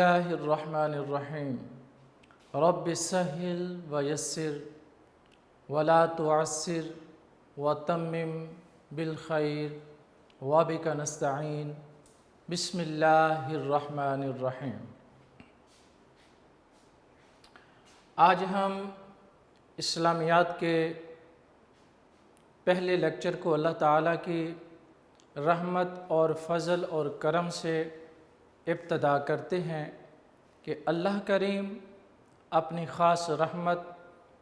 الله الرحمن الرحيم رب سهل ويسر ولا تعسر وتمم بالخير وبك نستعين بسم اللہ الرحمن الرحیم۔ آج ہم اسلامیات کے پہلے لیکچر کو اللہ تعالیٰ کی رحمت اور فضل اور کرم سے ابتدا کرتے ہیں کہ اللہ کریم اپنی خاص رحمت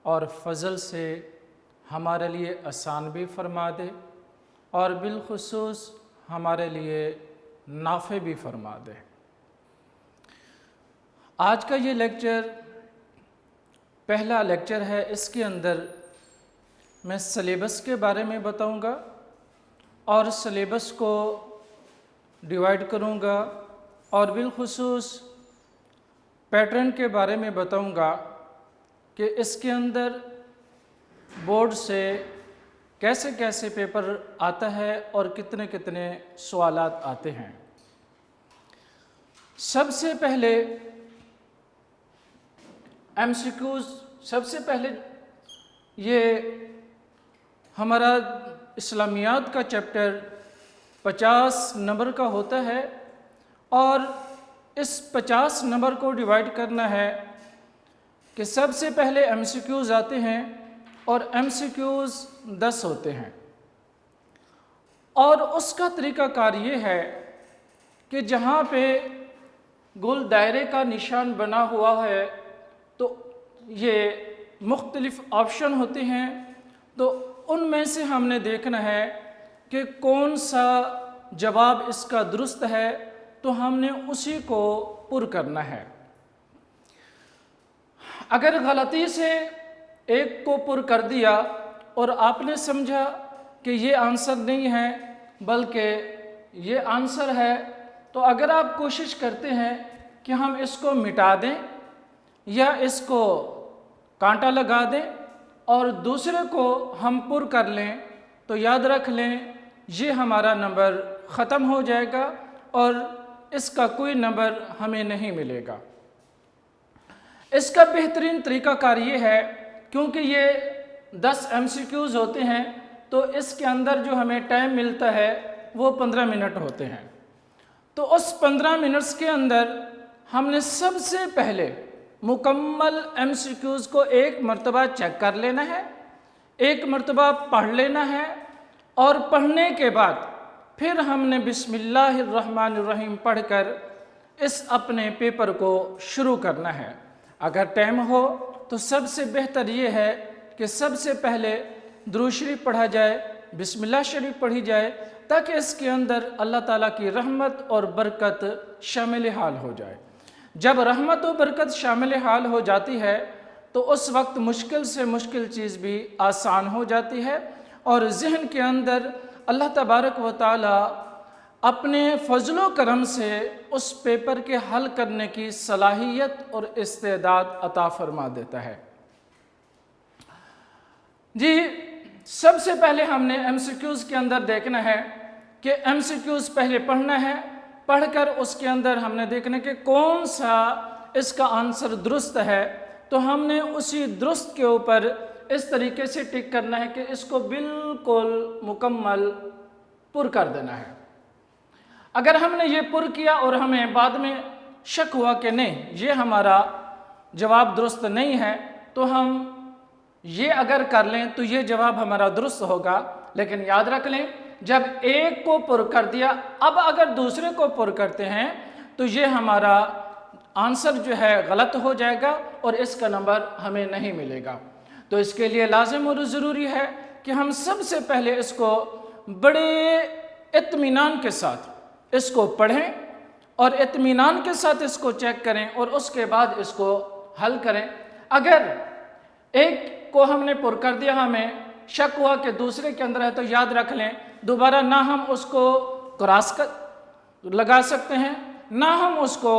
اور فضل سے ہمارے لیے آسان بھی فرما دے اور بالخصوص ہمارے لیے نافع بھی فرما دے۔ آج کا یہ لیکچر پہلا لیکچر ہے، اس کے اندر میں سلیبس کے بارے میں بتاؤں گا اور سلیبس کو ڈیوائیڈ کروں گا اور بالخصوص پیٹرن کے بارے میں بتاؤں گا کہ اس کے اندر بورڈ سے کیسے کیسے پیپر آتا ہے اور کتنے کتنے سوالات آتے ہیں۔ سب سے پہلے ایم سی کیوز، سب سے پہلے یہ ہمارا اسلامیات کا چیپٹر 50 نمبر کا ہوتا ہے اور اس 50 نمبر کو ڈیوائیڈ کرنا ہے کہ سب سے پہلے ایم سی کیوز آتے ہیں اور ایم سی کیوز 10 ہوتے ہیں، اور اس کا طریقہ کار یہ ہے کہ جہاں پہ گول دائرے کا نشان بنا ہوا ہے تو یہ مختلف آپشن ہوتے ہیں، تو ان میں سے ہم نے دیکھنا ہے کہ کون سا جواب اس کا درست ہے، تو ہم نے اسی کو پر کرنا ہے۔ اگر غلطی سے ایک کو پر کر دیا اور آپ نے سمجھا کہ یہ آنسر نہیں ہے بلکہ یہ آنسر ہے، تو اگر آپ کوشش کرتے ہیں کہ ہم اس کو مٹا دیں یا اس کو کانٹا لگا دیں اور دوسرے کو ہم پر کر لیں، تو یاد رکھ لیں یہ ہمارا نمبر ختم ہو جائے گا اور اس کا کوئی نمبر ہمیں نہیں ملے گا۔ اس کا بہترین طریقہ کار یہ ہے، کیونکہ یہ 10 ایم سی کیوز ہوتے ہیں تو اس کے اندر جو ہمیں ٹائم ملتا ہے وہ 15 منٹ ہوتے ہیں، تو اس 15 منٹس کے اندر ہم نے سب سے پہلے مکمل ایم سی کیوز کو ایک مرتبہ چیک کر لینا ہے، ایک مرتبہ پڑھ لینا ہے، اور پڑھنے کے بعد پھر ہم نے بسم اللہ الرحمن الرحیم پڑھ کر اس اپنے پیپر کو شروع کرنا ہے۔ اگر ٹائم ہو تو سب سے بہتر یہ ہے کہ سب سے پہلے درود شریف پڑھا جائے، بسم اللہ شریف پڑھی جائے، تاکہ اس کے اندر اللہ تعالیٰ کی رحمت اور برکت شامل حال ہو جائے۔ جب رحمت و برکت شامل حال ہو جاتی ہے تو اس وقت مشکل سے مشکل چیز بھی آسان ہو جاتی ہے، اور ذہن کے اندر اللہ تبارک و تعالیٰ اپنے فضل و کرم سے اس پیپر کے حل کرنے کی صلاحیت اور استعداد عطا فرما دیتا ہے۔ جی، سب سے پہلے ہم نے ایم سی کیوز کے اندر دیکھنا ہے کہ ایم سی کیوز پہلے پڑھنا ہے، پڑھ کر اس کے اندر ہم نے دیکھنا کہ کون سا اس کا آنسر درست ہے، تو ہم نے اسی درست کے اوپر اس طریقے سے ٹک کرنا ہے کہ اس کو بالکل مکمل پر کر دینا ہے۔ اگر ہم نے یہ پر کیا اور ہمیں بعد میں شک ہوا کہ نہیں یہ ہمارا جواب درست نہیں ہے، تو ہم یہ اگر کر لیں تو یہ جواب ہمارا درست ہوگا، لیکن یاد رکھ لیں جب ایک کو پر کر دیا، اب اگر دوسرے کو پر کرتے ہیں تو یہ ہمارا آنسر جو ہے غلط ہو جائے گا اور اس کا نمبر ہمیں نہیں ملے گا۔ تو اس کے لیے لازم اور ضروری ہے کہ ہم سب سے پہلے اس کو بڑے اطمینان کے ساتھ اس کو پڑھیں اور اطمینان کے ساتھ اس کو چیک کریں اور اس کے بعد اس کو حل کریں۔ اگر ایک کو ہم نے پر کر دیا، ہمیں شک ہوا کہ دوسرے کے اندر ہے، تو یاد رکھ لیں دوبارہ نہ ہم اس کو کراس لگا سکتے ہیں، نہ ہم اس کو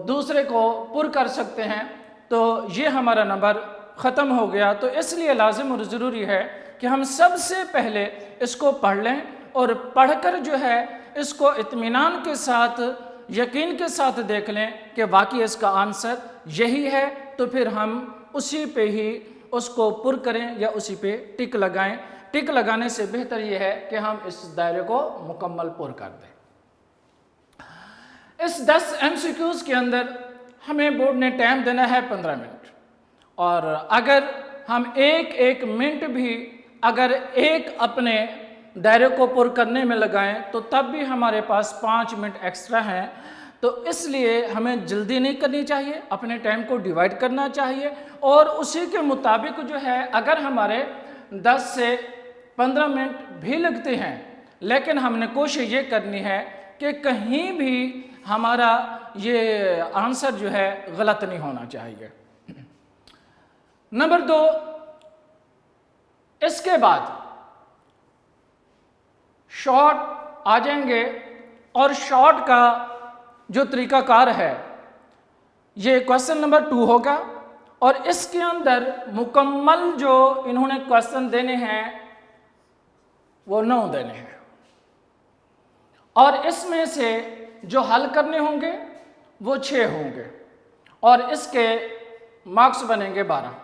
دوسرے کو پر کر سکتے ہیں، تو یہ ہمارا نمبر ختم ہو گیا۔ تو اس لیے لازم اور ضروری ہے کہ ہم سب سے پہلے اس کو پڑھ لیں اور پڑھ کر جو ہے اس کو اطمینان کے ساتھ یقین کے ساتھ دیکھ لیں کہ واقعی اس کا آنسر یہی ہے، تو پھر ہم اسی پہ ہی اس کو پر کریں یا اسی پہ ٹک لگائیں۔ ٹک لگانے سے بہتر یہ ہے کہ ہم اس دائرے کو مکمل پر کر دیں۔ اس 10 MCQs کے اندر ہمیں بورڈ نے ٹائم دینا ہے 15 منٹ، اور اگر ہم ایک منٹ بھی اگر ایک اپنے دائرے کو پر کرنے میں لگائیں تو تب بھی ہمارے پاس 5 منٹ ایکسٹرا ہیں۔ تو اس لیے ہمیں جلدی نہیں کرنی چاہیے، اپنے ٹائم کو ڈیوائڈ کرنا چاہیے، اور اسی کے مطابق جو ہے اگر ہمارے 10 سے 15 منٹ بھی لگتے ہیں، لیکن ہم نے کوشش یہ کرنی ہے کہ کہیں بھی ہمارا یہ آنسر جو ہے غلط نہیں ہونا چاہیے۔ نمبر 2، اس کے بعد شارٹ آ جائیں گے، اور شارٹ کا جو طریقہ کار ہے یہ کوسچن نمبر 2 ہوگا، اور اس کے اندر مکمل جو انہوں نے کوسچن دینے ہیں وہ 9 دینے ہیں، اور اس میں سے جو حل کرنے ہوں گے وہ 6 ہوں گے، اور اس کے مارکس بنیں گے 12۔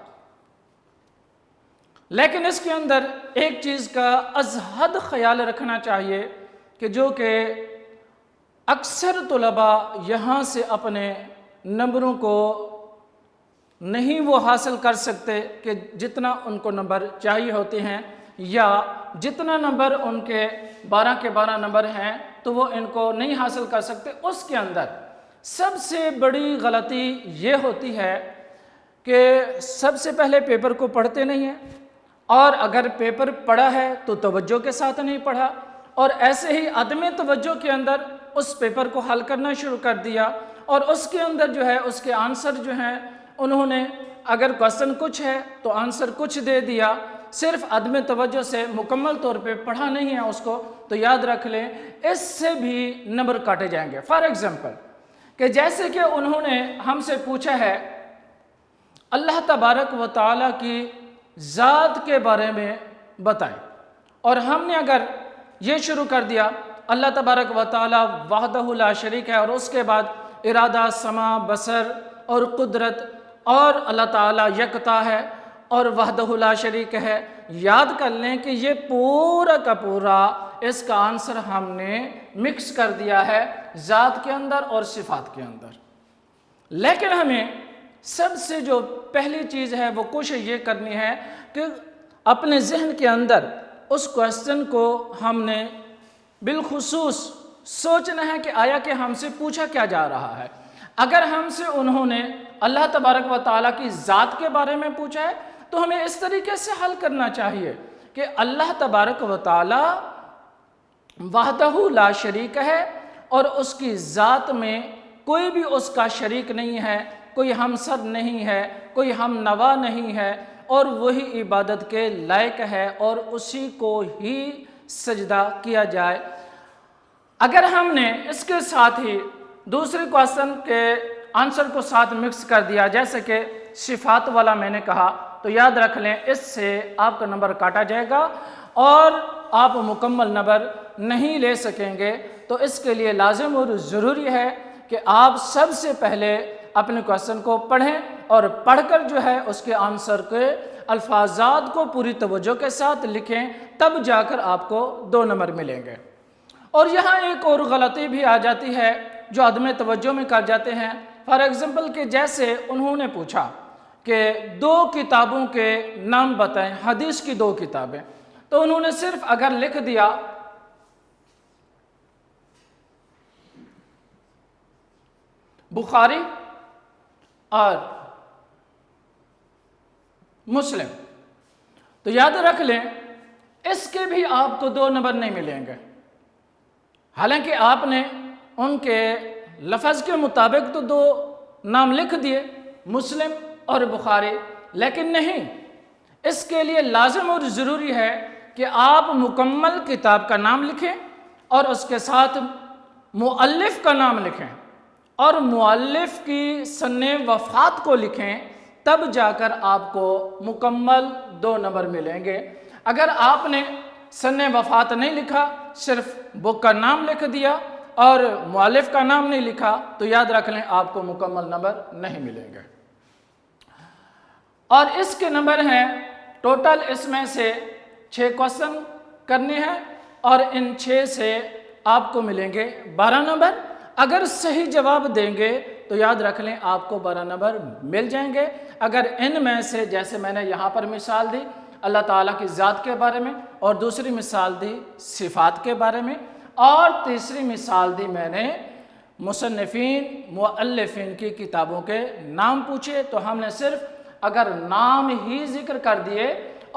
لیکن اس کے اندر ایک چیز کا از حد خیال رکھنا چاہیے کہ جو کہ اکثر طلباء یہاں سے اپنے نمبروں کو نہیں وہ حاصل کر سکتے کہ جتنا ان کو نمبر چاہیے ہوتے ہیں، یا جتنا نمبر ان کے 12 کے 12 نمبر ہیں تو وہ ان کو نہیں حاصل کر سکتے۔ اس کے اندر سب سے بڑی غلطی یہ ہوتی ہے کہ سب سے پہلے پیپر کو پڑھتے نہیں ہیں، اور اگر پیپر پڑھا ہے تو توجہ کے ساتھ نہیں پڑھا، اور ایسے ہی عدم توجہ کے اندر اس پیپر کو حل کرنا شروع کر دیا، اور اس کے اندر جو ہے اس کے آنسر جو ہیں انہوں نے اگر کوسچن کچھ ہے تو آنسر کچھ دے دیا، صرف عدم توجہ سے مکمل طور پہ پڑھا نہیں ہے اس کو، تو یاد رکھ لیں اس سے بھی نمبر کاٹے جائیں گے۔ فار ایگزامپل کہ جیسے کہ انہوں نے ہم سے پوچھا ہے اللہ تبارک و تعالیٰ کی ذات کے بارے میں بتائیں، اور ہم نے اگر یہ شروع کر دیا اللہ تبارک و تعالیٰ وحدہ لا شریک ہے، اور اس کے بعد ارادہ، سمع، بصر اور قدرت، اور اللہ تعالیٰ یکتا ہے اور وحدہ لا شریک ہے، یاد کر لیں کہ یہ پورا کا پورا اس کا آنسر ہم نے مکس کر دیا ہے ذات کے اندر اور صفات کے اندر۔ لیکن ہمیں سب سے جو پہلی چیز ہے وہ کوشش یہ کرنی ہے کہ اپنے ذہن کے اندر اس کوسچن کو ہم نے بالخصوص سوچنا ہے کہ آیا کہ ہم سے پوچھا کیا جا رہا ہے۔ اگر ہم سے انہوں نے اللہ تبارک و تعالیٰ کی ذات کے بارے میں پوچھا ہے تو ہمیں اس طریقے سے حل کرنا چاہیے کہ اللہ تبارک و تعالیٰ وحدہ لا شریک ہے، اور اس کی ذات میں کوئی بھی اس کا شریک نہیں ہے، کوئی ہمسر نہیں ہے، کوئی ہم نوا نہیں ہے، اور وہی عبادت کے لائق ہے اور اسی کو ہی سجدہ کیا جائے۔ اگر ہم نے اس کے ساتھ ہی دوسرے کوسچن کے آنسر کو ساتھ مکس کر دیا، جیسے کہ صفات والا میں نے کہا، تو یاد رکھ لیں اس سے آپ کا نمبر کاٹا جائے گا اور آپ مکمل نمبر نہیں لے سکیں گے۔ تو اس کے لیے لازم اور ضروری ہے کہ آپ سب سے پہلے اپنے کوسچن کو پڑھیں، اور پڑھ کر جو ہے اس کے آنسر کے الفاظات کو پوری توجہ کے ساتھ لکھیں، تب جا کر آپ کو 2 نمبر ملیں گے۔ اور یہاں ایک اور غلطی بھی آ جاتی ہے جو عدم توجہ میں کر جاتے ہیں۔ فار ایگزامپل کہ جیسے انہوں نے پوچھا کہ 2 کتابوں کے نام بتائیں، حدیث کی 2 کتابیں، تو انہوں نے صرف اگر لکھ دیا بخاری اور مسلم، تو یاد رکھ لیں اس کے بھی آپ کو 2 نمبر نہیں ملیں گے۔ حالانکہ آپ نے ان کے لفظ کے مطابق تو 2 نام لکھ دیے، مسلم اور بخاری، لیکن نہیں، اس کے لیے لازم اور ضروری ہے کہ آپ مکمل کتاب کا نام لکھیں اور اس کے ساتھ مؤلف کا نام لکھیں اور مؤلف کی سن وفات کو لکھیں، تب جا کر آپ کو مکمل 2 نمبر ملیں گے۔ اگر آپ نے سن وفات نہیں لکھا، صرف بک کا نام لکھ دیا اور مؤلف کا نام نہیں لکھا تو یاد رکھ لیں آپ کو مکمل نمبر نہیں ملیں گے۔ اور اس کے نمبر ہیں ٹوٹل، اس میں سے 6 کوسچن کرنے ہیں اور ان 6 سے آپ کو ملیں گے 12 نمبر۔ اگر صحیح جواب دیں گے تو یاد رکھ لیں آپ کو 12 نمبر مل جائیں گے۔ اگر ان میں سے، جیسے میں نے یہاں پر مثال دی اللہ تعالیٰ کی ذات کے بارے میں، اور دوسری مثال دی صفات کے بارے میں، اور تیسری مثال دی میں نے مصنفین مؤلفین کی کتابوں کے نام پوچھے، تو ہم نے صرف اگر نام ہی ذکر کر دیے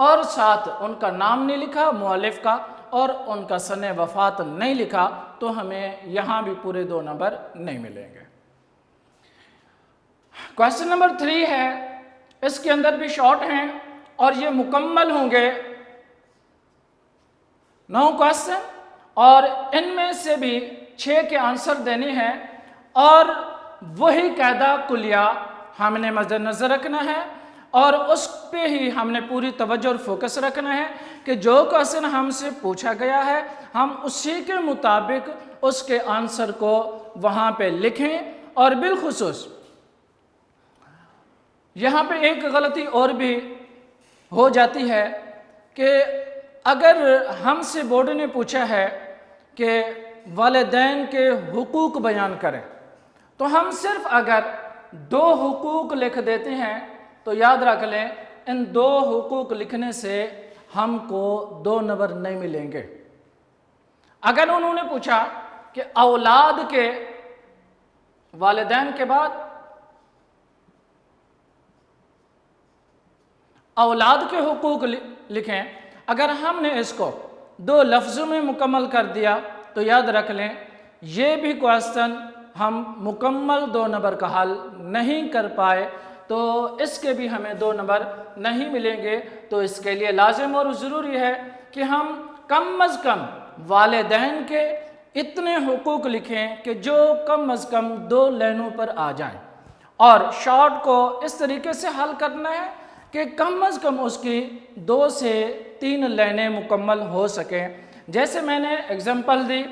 اور ساتھ ان کا نام نہیں لکھا مؤلف کا اور ان کا سن وفات نہیں لکھا تو ہمیں یہاں بھی پورے 2 نمبر نہیں ملیں گے۔ کویسچن نمبر 3 ہے، اس کے اندر بھی شارٹ ہیں اور یہ مکمل ہوں گے 9 کویسچن، اور ان میں سے بھی 6 کے آنسر دینے ہیں، اور وہی قاعدہ کلیہ ہم نے مد نظر رکھنا ہے اور اس پہ ہی ہم نے پوری توجہ اور فوکس رکھنا ہے کہ جو کویسچن ہم سے پوچھا گیا ہے ہم اسی کے مطابق اس کے آنسر کو وہاں پہ لکھیں۔ اور بالخصوص یہاں پہ ایک غلطی اور بھی ہو جاتی ہے کہ اگر ہم سے بورڈ نے پوچھا ہے کہ والدین کے حقوق بیان کریں تو ہم صرف اگر 2 حقوق لکھ دیتے ہیں تو یاد رکھ لیں ان 2 حقوق لکھنے سے ہم کو 2 نمبر نہیں ملیں گے۔ اگر انہوں نے پوچھا کہ اولاد کے والدین کے بعد اولاد کے حقوق لکھیں، اگر ہم نے اس کو 2 لفظوں میں مکمل کر دیا تو یاد رکھ لیں یہ بھی کویسچن ہم مکمل 2 نمبر کا حل نہیں کر پائے تو اس کے بھی ہمیں 2 نمبر نہیں ملیں گے۔ تو اس کے لیے لازم اور ضروری ہے کہ ہم کم از کم والدین کے اتنے حقوق لکھیں کہ جو کم از کم 2 لائنوں پر آ جائیں، اور شارٹ کو اس طریقے سے حل کرنا ہے کہ کم از کم اس کی 2 سے 3 لائنیں مکمل ہو سکیں۔ جیسے میں نے اگزامپل دی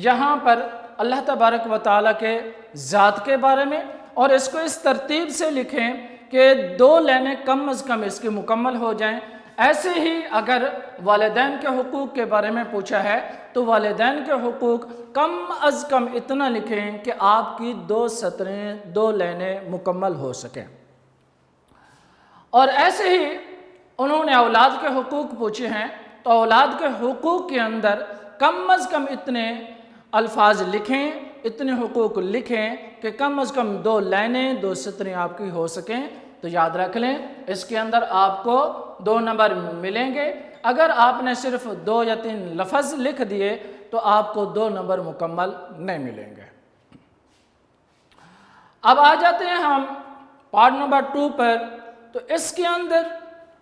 یہاں پر اللہ تبارک و تعالیٰ کے ذات کے بارے میں، اور اس کو اس ترتیب سے لکھیں کہ 2 لائنیں کم از کم اس کی مکمل ہو جائیں۔ ایسے ہی اگر والدین کے حقوق کے بارے میں پوچھا ہے تو والدین کے حقوق کم از کم اتنا لکھیں کہ آپ کی 2 سطریں 2 لائنیں مکمل ہو سکیں۔ اور ایسے ہی انہوں نے اولاد کے حقوق پوچھے ہیں تو اولاد کے حقوق کے اندر کم از کم اتنے الفاظ لکھیں، اتنے حقوق لکھیں کہ کم از کم 2 لائنیں 2 سطریں آپ کی ہو سکیں۔ تو یاد رکھ لیں اس کے اندر آپ کو 2 نمبر ملیں گے۔ اگر آپ نے صرف 2 یا 3 لفظ لکھ دیے تو آپ کو 2 نمبر مکمل نہیں ملیں گے۔ اب آ جاتے ہیں ہم پارٹ نمبر 2 پر۔ تو اس کے اندر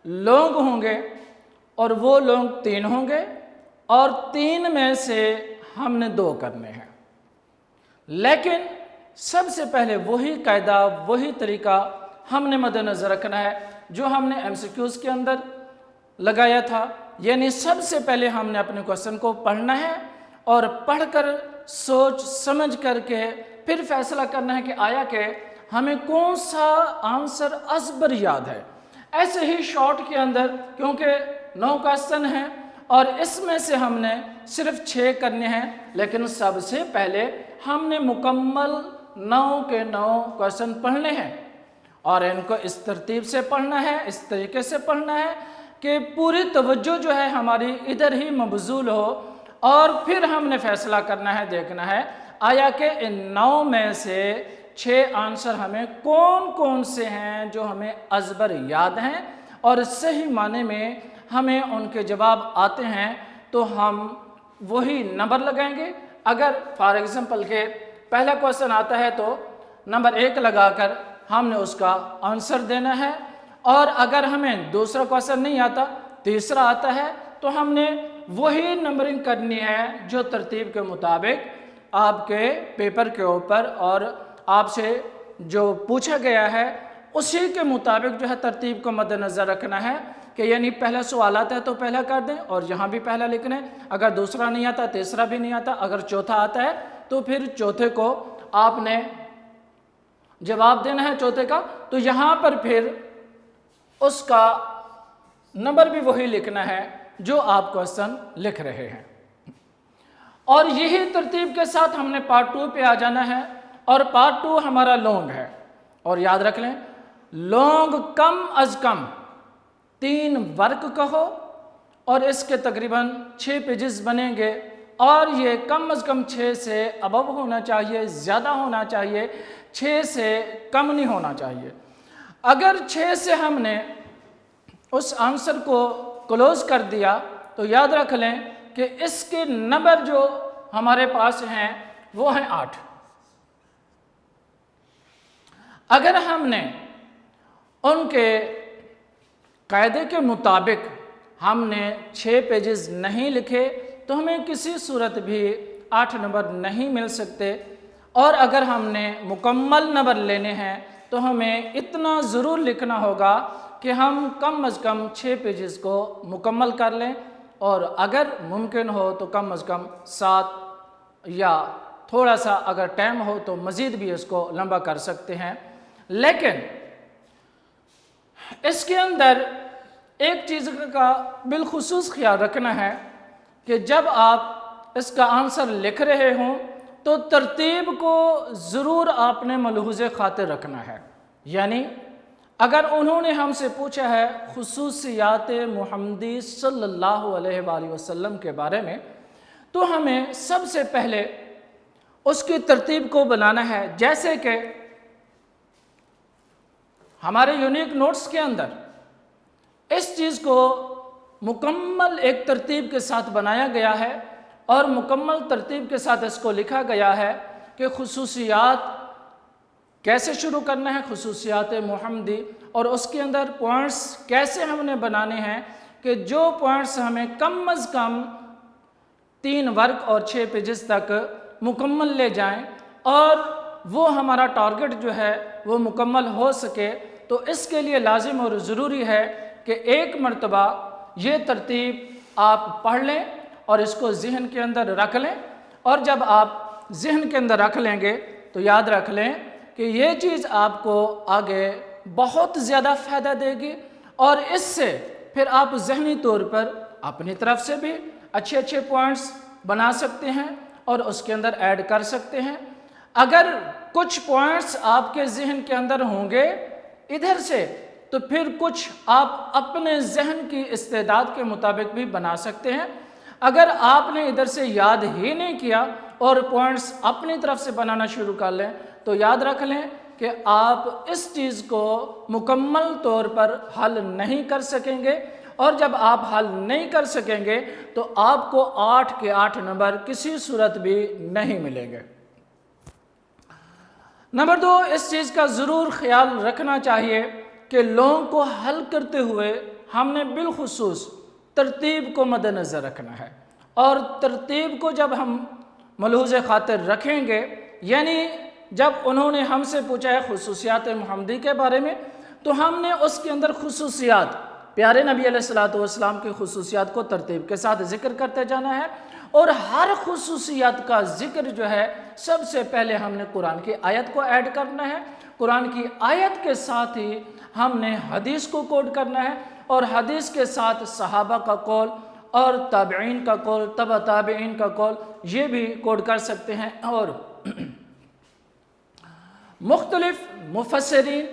لوگ ہوں گے اور وہ لوگ 3 ہوں گے، اور 3 میں سے ہم نے 2 کرنے ہیں، لیکن سب سے پہلے وہی قاعدہ وہی طریقہ ہم نے مد نظر رکھنا ہے جو ہم نے MCQs کے اندر لگایا تھا، یعنی سب سے پہلے ہم نے اپنے کویسچن کو پڑھنا ہے اور پڑھ کر سوچ سمجھ کر کے پھر فیصلہ کرنا ہے کہ آیا کہ ہمیں کون سا آنسر ازبر یاد ہے۔ ایسے ہی شارٹ کے اندر کیونکہ 9 کویسچن ہیں اور اس میں سے ہم نے صرف 6 کرنے ہیں، لیکن سب سے پہلے ہم نے مکمل 9 کے 9 کویسچن پڑھنے ہیں، اور ان کو اس ترتیب سے پڑھنا ہے، اس طریقے سے پڑھنا ہے کہ پوری توجہ جو ہے ہماری ادھر ہی مبذول ہو، اور پھر ہم نے فیصلہ کرنا ہے، دیکھنا ہے آیا کہ ان 9 میں سے 6 آنسر ہمیں کون کون سے ہیں جو ہمیں ازبر یاد ہیں اور صحیح معنی میں ہمیں ان کے جواب آتے ہیں، تو ہم وہی نمبر لگائیں گے۔ اگر فار ایگزامپل کے پہلا کویسچن آتا ہے تو نمبر 1 لگا کر ہم نے اس کا آنسر دینا ہے، اور اگر ہمیں دوسرا کویسچن نہیں آتا، تیسرا آتا ہے تو ہم نے وہی نمبرنگ کرنی ہے جو ترتیب کے مطابق آپ کے پیپر کے اوپر اور آپ سے جو پوچھا گیا ہے اسی کے مطابق جو ہے ترتیب کو مد نظر رکھنا ہے کہ یعنی پہلا سوال آتا ہے تو پہلا کر دیں اور یہاں بھی پہلا لکھ لیں، اگر دوسرا نہیں آتا تیسرا بھی نہیں آتا، اگر چوتھا آتا ہے تو پھر چوتھے کو آپ نے جواب دینا ہے چوتھے کا، تو یہاں پر پھر اس کا نمبر بھی وہی لکھنا ہے جو آپ کوسچن لکھ رہے ہیں، اور یہی ترتیب کے ساتھ ہم نے پارٹ 2 پہ آ جانا ہے، اور پارٹ 2 ہمارا لانگ ہے، اور یاد رکھ لیں لانگ کم از کم 3 ورک کا ہو، اور اس کے تقریباً 6 پیجز بنیں گے، اور یہ کم از کم 6 سے ابو ہونا چاہیے، زیادہ ہونا چاہیے، 6 سے کم نہیں ہونا چاہیے۔ اگر 6 سے ہم نے اس آنسر کو کلوز کر دیا تو یاد رکھ لیں کہ اس کے نمبر جو ہمارے پاس ہیں وہ ہیں 8۔ اگر ہم نے ان کے قاعدے کے مطابق ہم نے 6 پیجز نہیں لکھے تو ہمیں کسی صورت بھی 8 نمبر نہیں مل سکتے، اور اگر ہم نے مکمل نمبر لینے ہیں تو ہمیں اتنا ضرور لکھنا ہوگا کہ ہم کم از کم 6 پیجز کو مکمل کر لیں، اور اگر ممکن ہو تو کم از کم 7، یا تھوڑا سا اگر ٹائم ہو تو مزید بھی اس کو لمبا کر سکتے ہیں۔ لیکن اس کے اندر ایک چیز کا بالخصوص خیال رکھنا ہے کہ جب آپ اس کا آنسر لکھ رہے ہوں تو ترتیب کو ضرور آپ نے ملحوظ خاطر رکھنا ہے، یعنی اگر انہوں نے ہم سے پوچھا ہے خصوصیات محمدی صلی اللہ علیہ وآلہ وسلم کے بارے میں، تو ہمیں سب سے پہلے اس کی ترتیب کو بنانا ہے، جیسے کہ ہمارے یونیک نوٹس کے اندر اس چیز کو مکمل ایک ترتیب کے ساتھ بنایا گیا ہے، اور مکمل ترتیب کے ساتھ اس کو لکھا گیا ہے کہ خصوصیات کیسے شروع کرنا ہے، خصوصیات محمدی، اور اس کے اندر پوائنٹس کیسے ہم نے بنانے ہیں کہ جو پوائنٹس ہمیں کم از کم 3 ورک اور 6 پیجز تک مکمل لے جائیں، اور وہ ہمارا ٹارگٹ جو ہے وہ مکمل ہو سکے۔ تو اس کے لیے لازم اور ضروری ہے کہ ایک مرتبہ یہ ترتیب آپ پڑھ لیں اور اس کو ذہن کے اندر رکھ لیں، اور جب آپ ذہن کے اندر رکھ لیں گے تو یاد رکھ لیں کہ یہ چیز آپ کو آگے بہت زیادہ فائدہ دے گی، اور اس سے پھر آپ ذہنی طور پر اپنی طرف سے بھی اچھے اچھے پوائنٹس بنا سکتے ہیں اور اس کے اندر ایڈ کر سکتے ہیں۔ اگر کچھ پوائنٹس آپ کے ذہن کے اندر ہوں گے ادھر سے، تو پھر کچھ آپ اپنے ذہن کی استعداد کے مطابق بھی بنا سکتے ہیں۔ اگر آپ نے ادھر سے یاد ہی نہیں کیا اور پوائنٹس اپنی طرف سے بنانا شروع کر لیں تو یاد رکھ لیں کہ آپ اس چیز کو مکمل طور پر حل نہیں کر سکیں گے، اور جب آپ حل نہیں کر سکیں گے تو آپ کو 8 کے 8 نمبر کسی صورت بھی نہیں ملیں گے۔ نمبر 2، اس چیز کا ضرور خیال رکھنا چاہیے کہ لوگوں کو حل کرتے ہوئے ہم نے بالخصوص ترتیب کو مد نظر رکھنا ہے، اور ترتیب کو جب ہم ملحوظ خاطر رکھیں گے، یعنی جب انہوں نے ہم سے پوچھا ہے خصوصیات محمدی کے بارے میں، تو ہم نے اس کے اندر خصوصیات پیارے نبی علیہ السلام کی خصوصیات کو ترتیب کے ساتھ ذکر کرتے جانا ہے، اور ہر خصوصیات کا ذکر جو ہے سب سے پہلے ہم نے قرآن کی آیت کو ایڈ کرنا ہے، قرآن کی آیت کے ساتھ ہی ہم نے حدیث کو کوٹ کرنا ہے، اور حدیث کے ساتھ صحابہ کا قول اور تابعین کا قول، تبع تابعین کا قول، یہ بھی کوٹ کر سکتے ہیں، اور مختلف مفسرین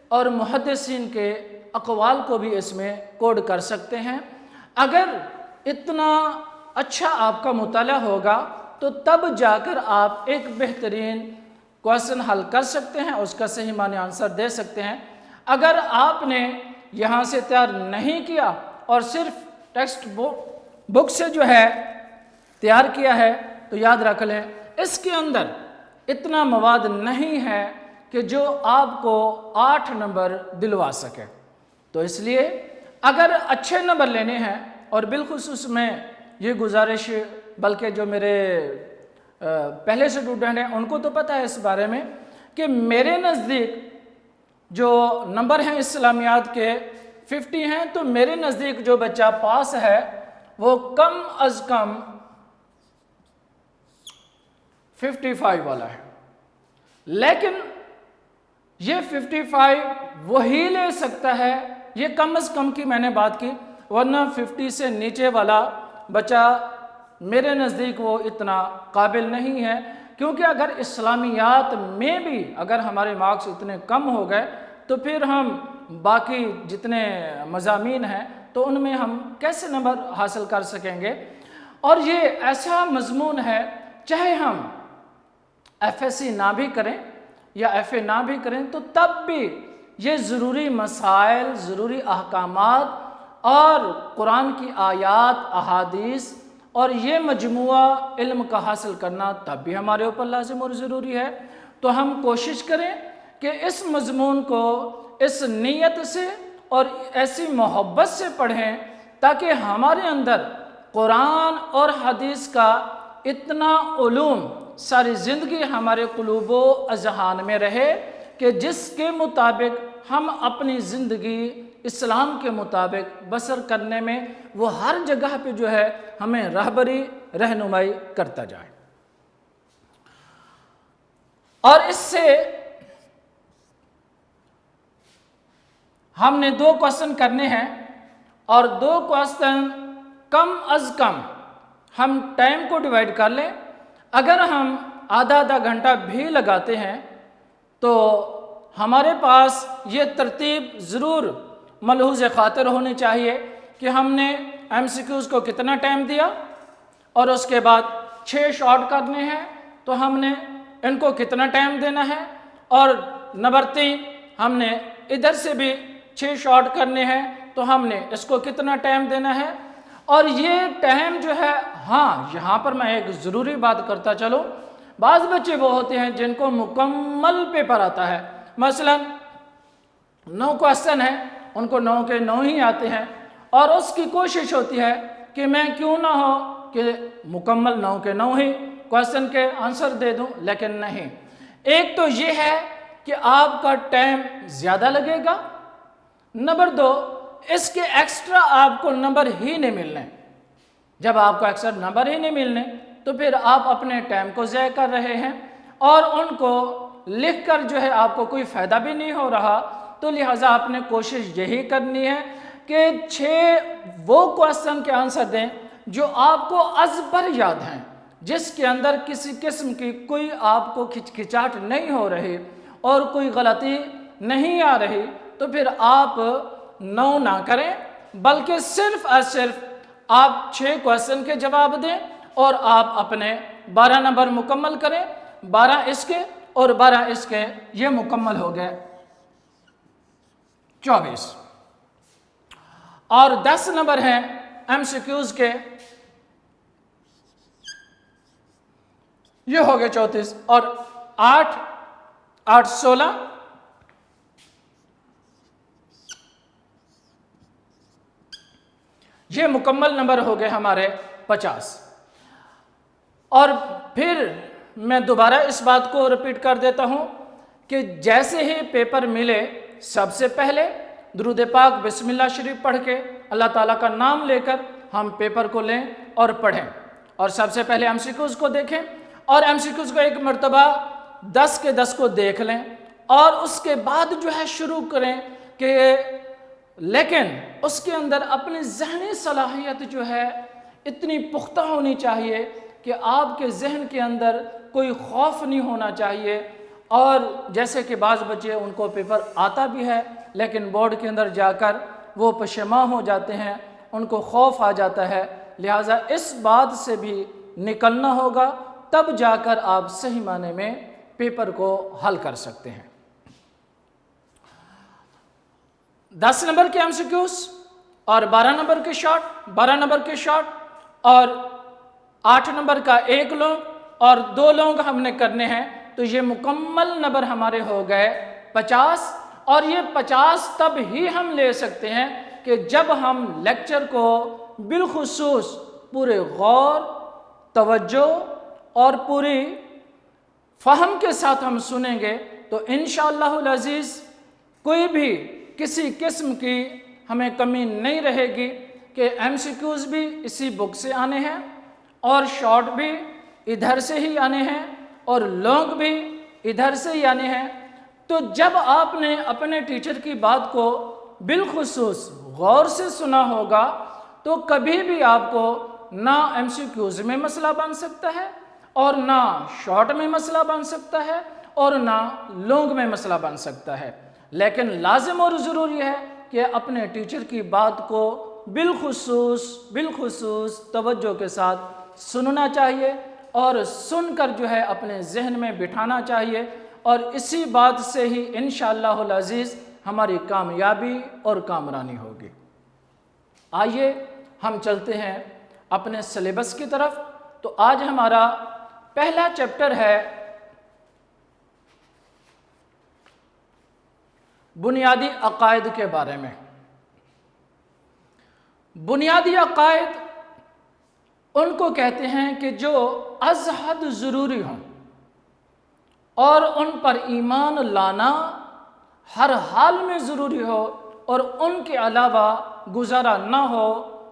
اور محدثین کے اقوال کو بھی اس میں کوڈ کر سکتے ہیں۔ اگر اتنا اچھا آپ کا مطالعہ ہوگا تو تب جا کر آپ ایک بہترین کویسچن حل کر سکتے ہیں، اس کا صحیح معنی آنسر دے سکتے ہیں۔ اگر آپ نے یہاں سے تیار نہیں کیا اور صرف ٹیکسٹ بک سے جو ہے تیار کیا ہے تو یاد رکھ لیں اس کے اندر اتنا مواد نہیں ہے کہ جو آپ کو 8 نمبر دلوا سکے۔ تو اس لیے اگر اچھے نمبر لینے ہیں، اور بالخصوص میں یہ گزارش، بلکہ جو میرے پہلے سے اسٹوڈنٹ ہیں ان کو تو پتہ ہے اس بارے میں کہ میرے نزدیک جو نمبر ہیں اسلامیات کے 50 ہیں، تو میرے نزدیک جو بچہ پاس ہے وہ کم از کم 55 والا ہے، لیکن یہ 55 وہی لے سکتا ہے، یہ کم از کم کی میں نے بات کی، ورنہ 50 سے نیچے والا بچہ میرے نزدیک وہ اتنا قابل نہیں ہے، کیونکہ اگر اسلامیات میں بھی اگر ہمارے مارکس اتنے کم ہو گئے تو پھر ہم باقی جتنے مضامین ہیں تو ان میں ہم کیسے نمبر حاصل کر سکیں گے؟ اور یہ ایسا مضمون ہے، چاہے ہم ایف ایس سی نہ بھی کریں یا ایف اے نہ بھی کریں تو تب بھی یہ ضروری مسائل، ضروری احکامات اور قرآن کی آیات، احادیث اور یہ مجموعہ علم کا حاصل کرنا تب بھی ہمارے اوپر لازم اور ضروری ہے۔ تو ہم کوشش کریں کہ اس مضمون کو اس نیت سے اور ایسی محبت سے پڑھیں تاکہ ہمارے اندر قرآن اور حدیث کا اتنا علوم ساری زندگی ہمارے قلوب و اذہان میں رہے کہ جس کے مطابق ہم اپنی زندگی اسلام کے مطابق بسر کرنے میں وہ ہر جگہ پہ جو ہے ہمیں رہبری، رہنمائی کرتا جائے۔ اور اس سے ہم نے 2 کوسچن کرنے ہیں، اور 2 کوسچن کم از کم ہم ٹائم کو ڈیوائیڈ کر لیں۔ اگر ہم آدھا گھنٹہ بھی لگاتے ہیں تو ہمارے پاس یہ ترتیب ضرور ملحوظ خاطر ہونی چاہیے کہ ہم نے ایم سی کیوز کو کتنا ٹائم دیا، اور اس کے بعد 6 شارٹ کرنے ہیں تو ہم نے ان کو کتنا ٹائم دینا ہے، اور نمبر 3 ہم نے ادھر سے بھی 6 شارٹ کرنے ہیں تو ہم نے اس کو کتنا ٹائم دینا ہے۔ اور یہ ٹائم جو ہے، ہاں یہاں پر میں ایک ضروری بات کرتا چلوں، بعض بچے وہ ہوتے ہیں جن کو مکمل پیپر آتا ہے، مثلا 9 کوسچن ہیں، ان کو 9 کے 9 ہی آتے ہیں، اور اس کی کوشش ہوتی ہے کہ میں کیوں نہ ہو کہ مکمل 9 کے 9 ہی کوسچن کے آنسر دے دوں، لیکن نہیں۔ ایک تو یہ ہے کہ آپ کا ٹائم زیادہ لگے گا، نمبر 2 اس کے ایکسٹرا آپ کو نمبر ہی نہیں ملنے۔ جب آپ کو ایکسٹرا نمبر ہی نہیں ملنے تو پھر آپ اپنے ٹائم کو ضائع کر رہے ہیں، اور ان کو لکھ کر جو ہے آپ کو کوئی فائدہ بھی نہیں ہو رہا۔ تو لہٰذا آپ نے کوشش یہی کرنی ہے کہ 6 وہ کوسچن کے آنسر دیں جو آپ کو ازبر یاد ہیں، جس کے اندر کسی قسم کی کوئی آپ کو کھچکھچاہٹ نہیں ہو رہی اور کوئی غلطی نہیں آ رہی، تو پھر آپ 9 نہ کریں بلکہ صرف اور صرف آپ 6 کوسچن کے جواب دیں، اور آپ اپنے 12 نمبر مکمل کریں، 12 اس کے اور 12 اس کے، یہ مکمل ہو گئے 24۔ اور 10 نمبر ہیں ایم سی کیوز کے، یہ ہو گئے 34، اور 8 16 یہ مکمل نمبر ہو گئے ہمارے 50۔ اور پھر میں دوبارہ اس بات کو ریپیٹ کر دیتا ہوں کہ جیسے ہی پیپر ملے سب سے پہلے درود پاک بسم اللہ شریف پڑھ کے اللہ تعالیٰ کا نام لے کر ہم پیپر کو لیں اور پڑھیں، اور سب سے پہلے ایم سی کیوز کو دیکھیں، اور ایم سی کیوز کو ایک مرتبہ 10 کے 10 کو دیکھ لیں، اور اس کے بعد جو ہے شروع کریں کہ لیکن اس کے اندر اپنی ذہنی صلاحیت جو ہے اتنی پختہ ہونی چاہیے کہ آپ کے ذہن کے اندر کوئی خوف نہیں ہونا چاہیے۔ اور جیسے کہ بعض بچے ان کو پیپر آتا بھی ہے لیکن بورڈ کے اندر جا کر وہ پشیماں ہو جاتے ہیں، ان کو خوف آ جاتا ہے، لہٰذا اس بات سے بھی نکلنا ہوگا، تب جا کر آپ صحیح معنی میں پیپر کو حل کر سکتے ہیں۔ 10 نمبر کے ایم سی کیوز اور 12 نمبر کے شارٹ، 12 نمبر کے شارٹ اور 8 نمبر کا 1 لونگ اور 2 لونگ ہم نے کرنے ہیں، تو یہ مکمل نمبر ہمارے ہو گئے 50۔ اور یہ 50 تب ہی ہم لے سکتے ہیں کہ جب ہم لیکچر کو بالخصوص پورے غور، توجہ اور پوری فہم کے ساتھ ہم سنیں گے، تو انشاءاللہ العزیز کوئی بھی کسی قسم کی ہمیں کمی نہیں رہے گی کہ ایم سی کیوز بھی اسی بک سے آنے ہیں اور شارٹ بھی ادھر سے ہی آنے ہیں، اور لوگ بھی ادھر سے یعنی ہیں۔ تو جب آپ نے اپنے ٹیچر کی بات کو بالخصوص غور سے سنا ہوگا تو کبھی بھی آپ کو نہ MCQs میں مسئلہ بن سکتا ہے اور نہ شارٹ میں مسئلہ بن سکتا ہے اور نہ لانگ میں مسئلہ بن سکتا ہے، لیکن لازم اور ضروری ہے کہ اپنے ٹیچر کی بات کو بالخصوص توجہ کے ساتھ سننا چاہیے اور سن کر جو ہے اپنے ذہن میں بٹھانا چاہیے، اور اسی بات سے ہی انشاءاللہ العزیز ہماری کامیابی اور کامرانی ہوگی۔ آئیے ہم چلتے ہیں اپنے سلیبس کی طرف۔ تو آج ہمارا پہلا چیپٹر ہے بنیادی عقائد کے بارے میں۔ بنیادی عقائد ان کو کہتے ہیں کہ جو از حد ضروری ہوں اور ان پر ایمان لانا ہر حال میں ضروری ہو اور ان کے علاوہ گزارا نہ ہو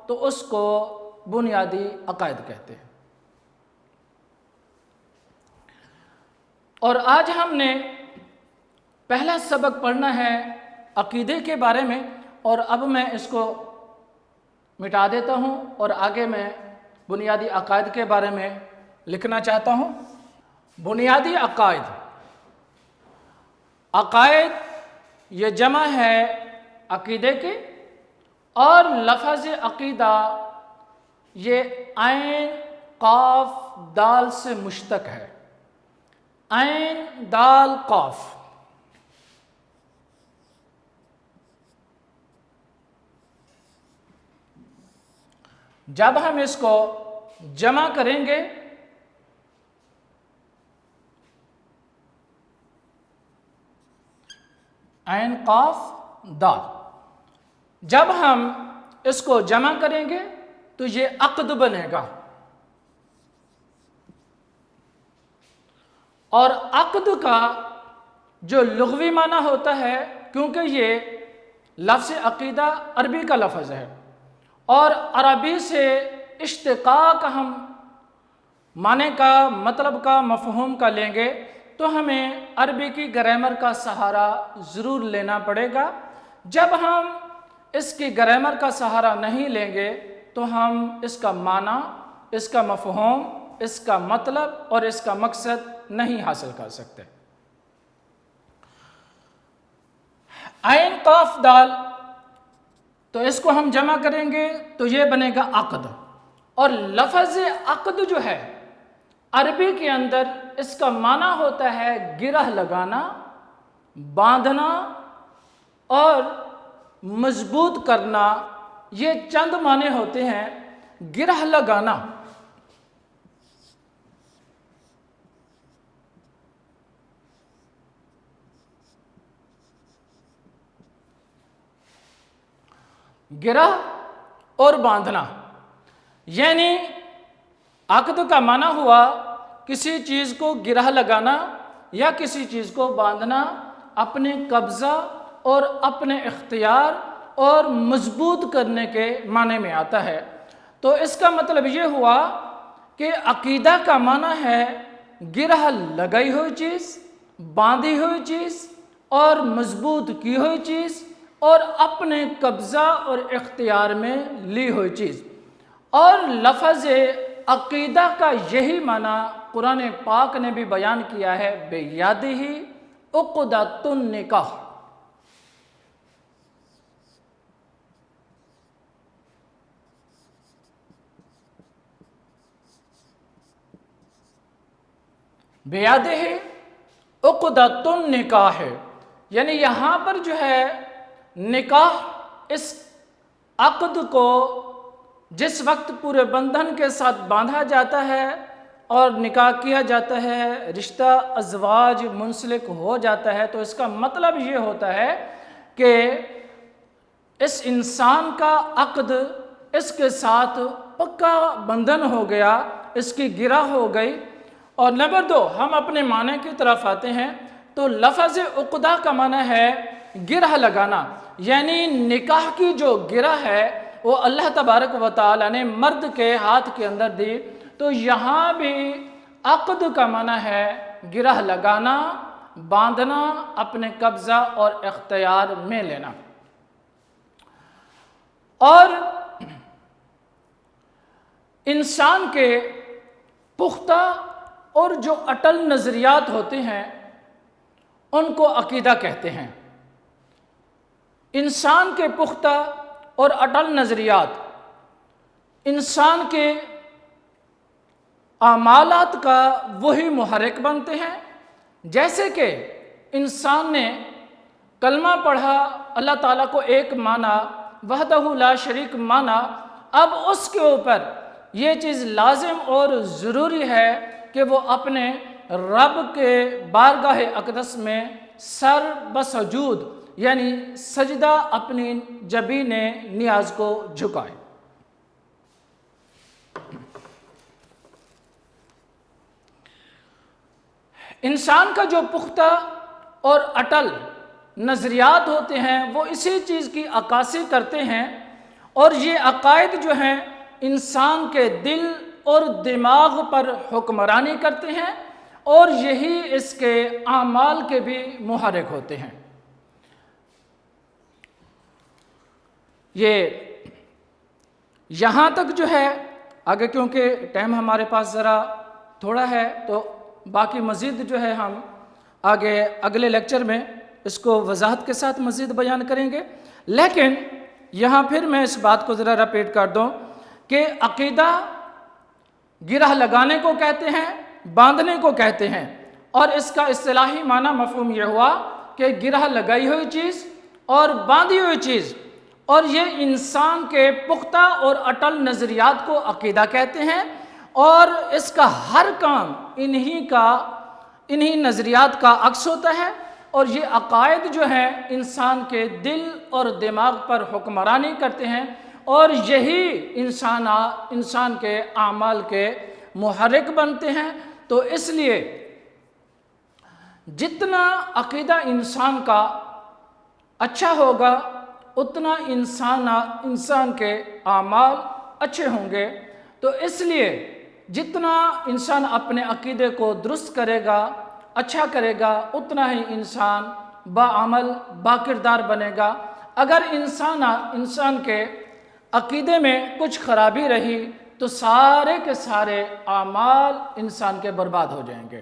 تو اس کو بنیادی عقائد کہتے ہیں۔ اور آج ہم نے پہلا سبق پڑھنا ہے عقیدے کے بارے میں، اور اب میں اس کو مٹا دیتا ہوں اور آگے میں بنیادی عقائد کے بارے میں لکھنا چاہتا ہوں۔ بنیادی عقائد، عقائد یہ جمع ہے عقیدے کے، اور لفظ عقیدہ یہ عین قاف دال سے مشتق ہے، عین دال قاف۔ جب ہم اس کو جمع کریں گے عین قاف دال، جب ہم اس کو جمع کریں گے تو یہ عقد بنے گا، اور عقد کا جو لغوی معنی ہوتا ہے، کیونکہ یہ لفظ عقیدہ عربی کا لفظ ہے اور عربی سے اشتقاق ہم معنی کا، مطلب کا، مفہوم کا لیں گے تو ہمیں عربی کی گرامر کا سہارا ضرور لینا پڑے گا۔ جب ہم اس کی گرامر کا سہارا نہیں لیں گے تو ہم اس کا معنی، اس کا مفہوم، اس کا مطلب اور اس کا مقصد نہیں حاصل کر سکتے۔ عین قاف دال، تو اس کو ہم جمع کریں گے تو یہ بنے گا عقد، اور لفظ عقد جو ہے عربی کے اندر اس کا معنی ہوتا ہے گرہ لگانا، باندھنا اور مضبوط کرنا۔ یہ چند معنی ہوتے ہیں۔ گرہ لگانا، گرہ اور باندھنا، یعنی عقد کا معنی ہوا کسی چیز کو گرہ لگانا یا کسی چیز کو باندھنا، اپنے قبضہ اور اپنے اختیار اور مضبوط کرنے کے معنی میں آتا ہے۔ تو اس کا مطلب یہ ہوا کہ عقیدہ کا معنی ہے گرہ لگائی ہوئی چیز، باندھی ہوئی چیز اور مضبوط کی ہوئی چیز اور اپنے قبضہ اور اختیار میں لی ہوئی چیز۔ اور لفظ عقیدہ کا یہی معنی قرآن پاک نے بھی بیان کیا ہے، بِیَدِهِ عُقْدَةُ النِّکَاحِ۔ بِیَدِهِ عُقْدَةُ النِّکَاحِ، یعنی یہاں پر جو ہے نکاح، اس عقد کو جس وقت پورے بندھن کے ساتھ باندھا جاتا ہے اور نکاح کیا جاتا ہے، رشتہ ازواج منسلک ہو جاتا ہے، تو اس کا مطلب یہ ہوتا ہے کہ اس انسان کا عقد اس کے ساتھ پکا بندھن ہو گیا، اس کی گرہ ہو گئی۔ اور نمبر 2، ہم اپنے معنی کی طرف آتے ہیں تو لفظ عقدہ کا معنی ہے گرہ لگانا، یعنی نکاح کی جو گرہ ہے وہ اللہ تبارک و تعالیٰ نے مرد کے ہاتھ کے اندر دی۔ تو یہاں بھی عقد کا معنی ہے گرہ لگانا، باندھنا، اپنے قبضہ اور اختیار میں لینا۔ اور انسان کے پختہ اور جو اٹل نظریات ہوتے ہیں ان کو عقیدہ کہتے ہیں۔ انسان کے پختہ اور اٹل نظریات انسان کے اعمالات کا وہی محرک بنتے ہیں۔ جیسے کہ انسان نے کلمہ پڑھا، اللہ تعالیٰ کو ایک مانا، وحدہ لا شریک مانا، اب اس کے اوپر یہ چیز لازم اور ضروری ہے کہ وہ اپنے رب کے بارگاہ اقدس میں سر بسجود یعنی سجدہ اپنی جبین نیاز کو جھکائے۔ انسان کا جو پختہ اور اٹل نظریات ہوتے ہیں وہ اسی چیز کی عکاسی کرتے ہیں، اور یہ عقائد جو ہیں انسان کے دل اور دماغ پر حکمرانی کرتے ہیں، اور یہی اس کے اعمال کے بھی محرک ہوتے ہیں۔ یہ یہاں تک جو ہے، آگے کیونکہ ٹائم ہمارے پاس ذرا تھوڑا ہے تو باقی مزید جو ہے ہم آگے اگلے لیکچر میں اس کو وضاحت کے ساتھ مزید بیان کریں گے، لیکن یہاں پھر میں اس بات کو ذرا ریپیٹ کر دوں کہ عقیدہ گرہ لگانے کو کہتے ہیں، باندھنے کو کہتے ہیں، اور اس کا اصطلاحی معنی مفہوم یہ ہوا کہ گرہ لگائی ہوئی چیز اور باندھی ہوئی چیز، اور یہ انسان کے پختہ اور اٹل نظریات کو عقیدہ کہتے ہیں، اور اس کا ہر کام انہی نظریات کا عکس ہوتا ہے، اور یہ عقائد جو ہیں انسان کے دل اور دماغ پر حکمرانی کرتے ہیں، اور یہی انسان کے اعمال کے محرک بنتے ہیں۔ تو اس لیے جتنا عقیدہ انسان کا اچھا ہوگا اتنا انسان کے اعمال اچھے ہوں گے۔ تو اس لیے جتنا انسان اپنے عقیدے کو درست کرے گا، اچھا کرے گا، اتنا ہی انسان باعمل باکردار بنے گا۔ اگر انسان کے عقیدے میں کچھ خرابی رہی تو سارے کے سارے اعمال انسان کے برباد ہو جائیں گے۔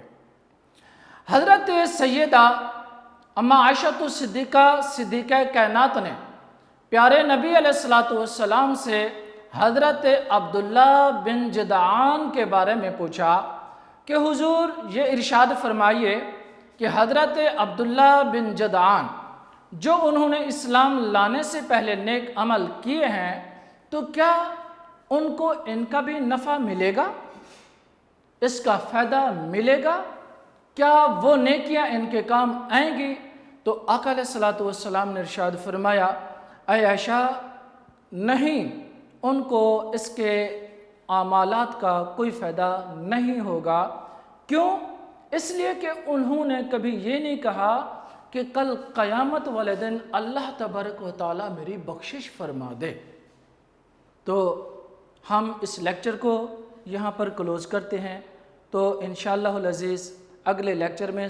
حضرت سیدہ اما عائشہ صدیقہ کائنات نے پیارے نبی علیہ السلام سے حضرت عبداللہ بن جدعان کے بارے میں پوچھا کہ حضور یہ ارشاد فرمائیے کہ حضرت عبداللہ بن جدعان جو انہوں نے اسلام لانے سے پہلے نیک عمل کیے ہیں تو کیا ان کو ان کا بھی نفع ملے گا، اس کا فائدہ ملے گا، کیا وہ نیکیاں ان کے کام آئیں گی؟ تو آقا علیہ السلام نے ارشاد فرمایا، اے عائشہ نہیں، ان کو اس کے اعمالات کا کوئی فائدہ نہیں ہوگا۔ کیوں؟ اس لیے کہ انہوں نے کبھی یہ نہیں کہا کہ کل قیامت والے دن اللہ تبارک و تعالیٰ میری بخشش فرما دے۔ تو ہم اس لیکچر کو یہاں پر کلوز کرتے ہیں، تو انشاءاللہ العزیز اگلے لیکچر میں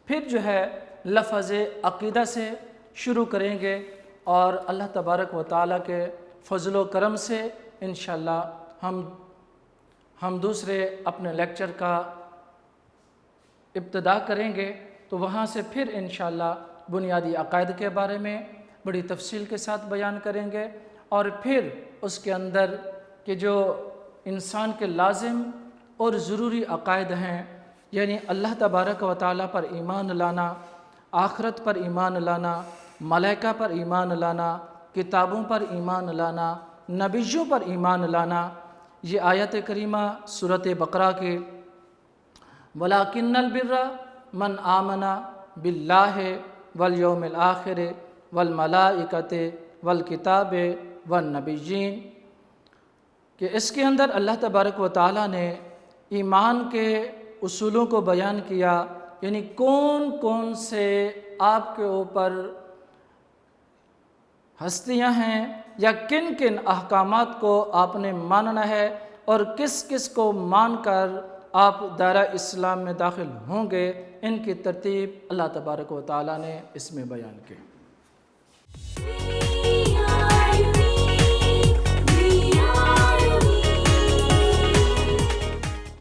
پھر جو ہے لفظ عقیدہ سے شروع کریں گے، اور اللہ تبارک و تعالیٰ کے فضل و کرم سے انشاءاللہ ہم دوسرے اپنے لیکچر کا ابتدا کریں گے، تو وہاں سے پھر انشاءاللہ بنیادی عقائد کے بارے میں بڑی تفصیل کے ساتھ بیان کریں گے، اور پھر اس کے اندر کہ جو انسان کے لازم اور ضروری عقائد ہیں، یعنی اللہ تبارک و تعالیٰ پر ایمان لانا، آخرت پر ایمان لانا، ملائکہ پر ایمان لانا، کتابوں پر ایمان لانا، نبیوں پر ایمان لانا۔ یہ آیت کریمہ سورۃ بقرہ کے وَلَٰكِنَّ الْبِرَّ مَنْ آمَنَ بِاللَّهِ وَالْيَوْمِ الْآخِرِ وَالْمَلَائِكَةِ وَالْكِتَابِ وَالنَّبِيِّينَ، کہ اس کے اندر اللہ تبارک و تعالیٰ نے ایمان کے اصولوں کو بیان کیا، یعنی کون کون سے آپ کے اوپر ہستیاں ہیں یا کن کن احکامات کو آپ نے ماننا ہے، اور کس کس کو مان کر آپ دائرہ اسلام میں داخل ہوں گے، ان کی ترتیب اللہ تبارک و تعالیٰ نے اس میں بیان کی۔